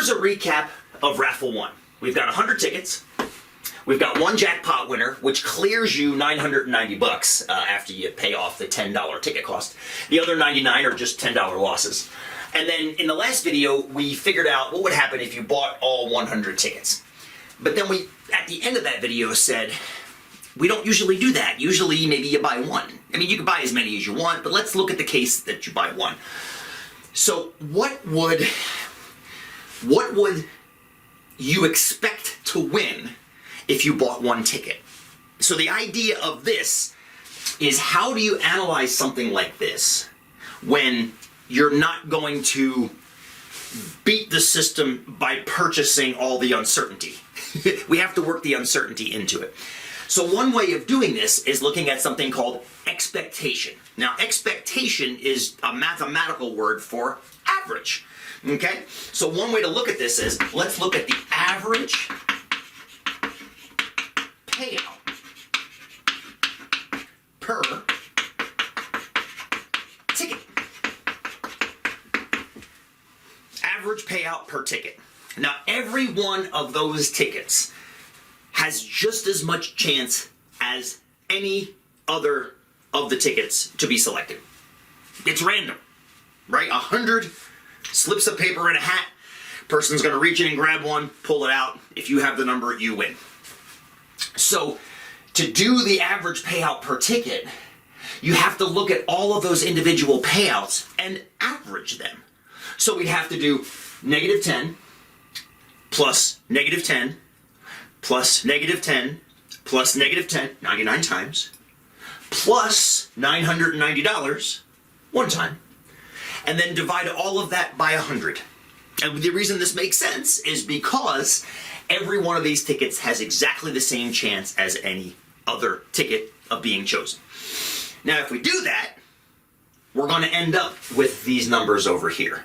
here's a recap of Raffle 1. We've got 100 tickets. We've got one jackpot winner, which clears you $990 after you pay off the $10 ticket cost. The other 99 are just $10 losses. And then in the last video, we figured out what would happen if you bought all 100 tickets. But then we, at the end of that video, said, we don't usually do that. Usually, maybe you buy one. I mean, you can buy as many as you want, but let's look at the case that you buy one. So what would you expect to win if you bought one ticket? So the idea of this is, how do you analyze something like this when you're not going to beat the system by purchasing all the uncertainty? We have to work the uncertainty into it. So one way of doing this is looking at something called expectation. Now, expectation is a mathematical word for average. Okay? So one way to look at this is, let's look at the average payout per ticket. Average payout per ticket. Now, every one of those tickets has just as much chance as any other of the tickets to be selected. It's random, right? 100 slips of paper in a hat. Person's going to reach in and grab one, pull it out. If you have the number, you win. So to do the average payout per ticket, you have to look at all of those individual payouts and average them. So we'd have to do -10 plus -10 plus -10 plus -10, 99 times, plus $990 one time, and then divide all of that by 100. And the reason this makes sense is because every one of these tickets has exactly the same chance as any other ticket of being chosen. Now, if we do that, we're going to end up with these numbers over here.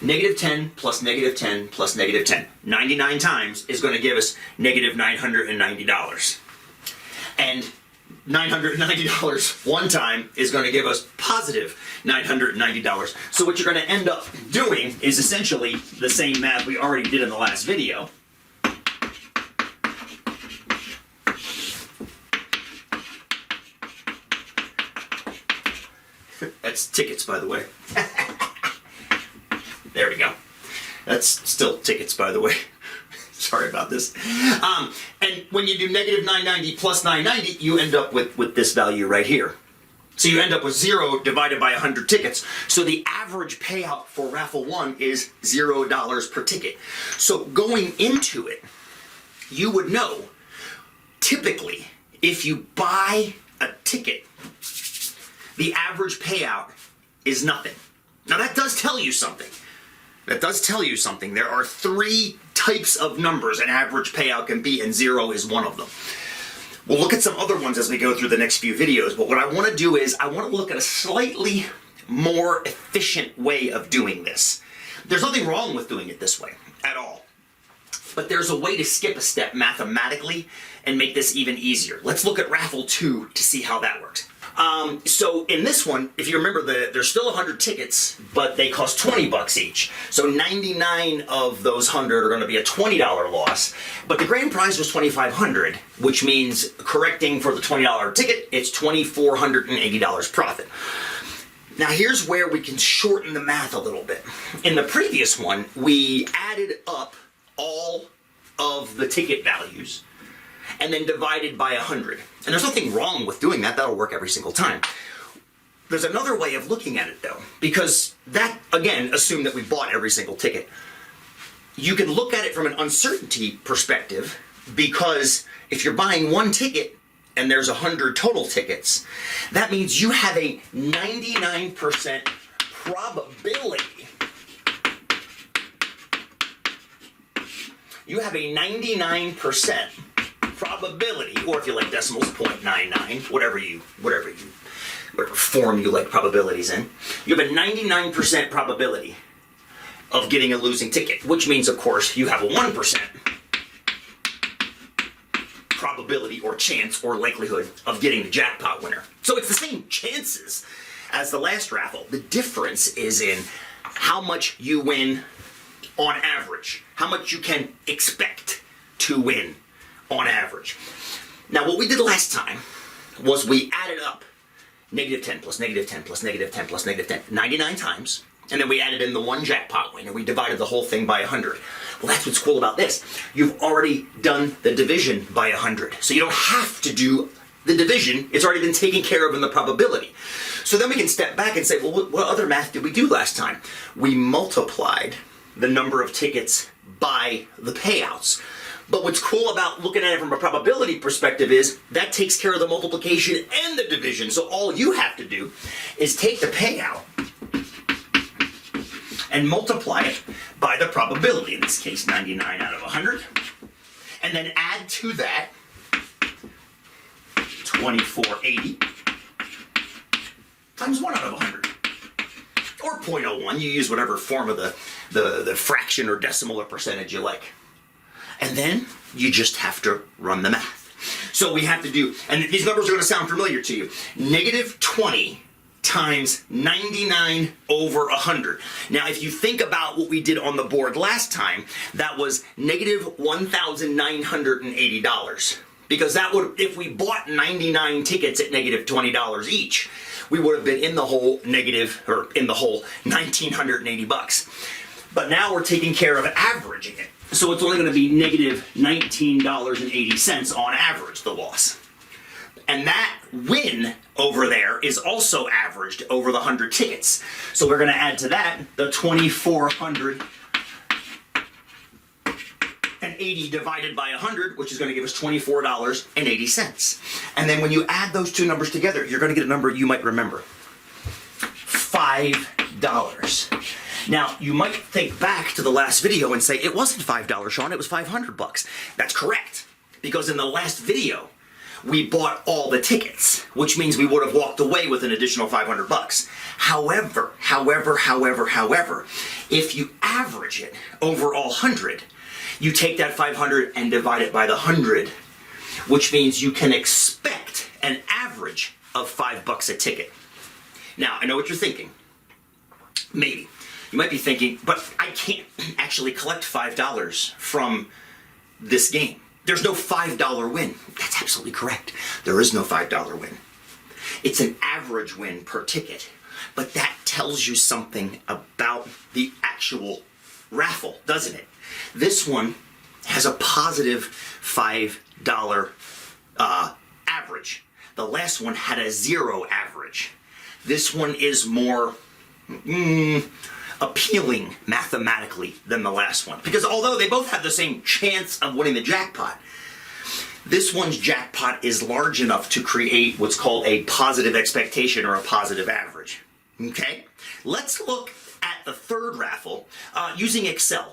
-10 plus -10 plus -10. 99 times is going to give us -$990. And $990 one time is going to give us positive $990. So what you're going to end up doing is essentially the same math we already did in the last video. That's tickets, by the way. There we go. That's still tickets, by the way. Sorry about this. And when you do -$990 plus $990, you end up with this value right here. So you end up with 0 divided by 100 tickets. So the average payout for Raffle 1 is $0 per ticket. So going into it, you would know, typically, if you buy a ticket, the average payout is nothing. Now that does tell you something. There are 3 types of numbers an average payout can be, and 0 is one of them. We'll look at some other ones as we go through the next few videos, but what I want to do is I want to look at a slightly more efficient way of doing this. There's nothing wrong with doing it this way at all, but there's a way to skip a step mathematically and make this even easier. Let's look at Raffle 2 to see how that works. So in this one, if you remember, there's still 100 tickets, but they cost $20 each. So 99 of those 100 are going to be a $20 loss. But the grand prize was $2,500, which means, correcting for the $20 ticket, it's $2,480 profit. Now here's where we can shorten the math a little bit. In the previous one, we added up all of the ticket values and then divided by 100. And there's nothing wrong with doing that. That'll work every single time. There's another way of looking at it, though, because that, again, assumed that we bought every single ticket. You can look at it from an uncertainty perspective, because if you're buying one ticket and there's 100 total tickets, that means you have a 99% probability. You have a 99% probability, or if you like decimals, 0.99, whatever form you like probabilities in. You have a 99% probability of getting a losing ticket, which means, of course, you have a 1% probability or chance or likelihood of getting the jackpot winner. So it's the same chances as the last raffle. The difference is in how much you win on average. How much you can expect to win on average. Now, what we did last time was we added up -10 plus -10 plus -10 plus -10, 99 times, and then we added in the one jackpot win, and we divided the whole thing by 100. Well, that's what's cool about this. You've already done the division by 100, so you don't have to do the division. It's already been taken care of in the probability. So then we can step back and say, well, what other math did we do last time? We multiplied the number of tickets by the payouts. But what's cool about looking at it from a probability perspective is that takes care of the multiplication and the division. So all you have to do is take the payout and multiply it by the probability, in this case 99 out of 100, and then add to that 2480 times 1 out of 100. Or 0.01, you use whatever form of the fraction or decimal or percentage you like. And then you just have to run the math. So we have to do, and these numbers are going to sound familiar to you, -20 times 99 over 100. Now, if you think about what we did on the board last time, that was -$1,980. Because that would, if we bought 99 tickets at -$20 each, we would have been in the hole $1,980. But now we're taking care of averaging it. So it's only going to be -$19.80 on average, the loss. And that win over there is also averaged over the 100 tickets. So we're going to add to that the 2,480 divided by 100, which is going to give us $24.80. And then when you add those two numbers together, you're going to get a number you might remember. $5. Now, you might think back to the last video and say, it wasn't $5, Sean, it was $500. That's correct. Because in the last video, we bought all the tickets, which means we would have walked away with an additional $500. However, if you average it over all 100, you take that 500 and divide it by the 100, which means you can expect an average of $5 a ticket. Now, I know what you're thinking. Maybe. You might be thinking, but I can't actually collect $5 from this game. There's no $5 win. That's absolutely correct. There is no $5 win. It's an average win per ticket. But that tells you something about the actual raffle, doesn't it? This one has a positive $5 average. The last one had a 0 average. This one is more appealing mathematically than the last one. Because although they both have the same chance of winning the jackpot, this one's jackpot is large enough to create what's called a positive expectation or a positive average. Okay? Let's look at the third raffle using Excel.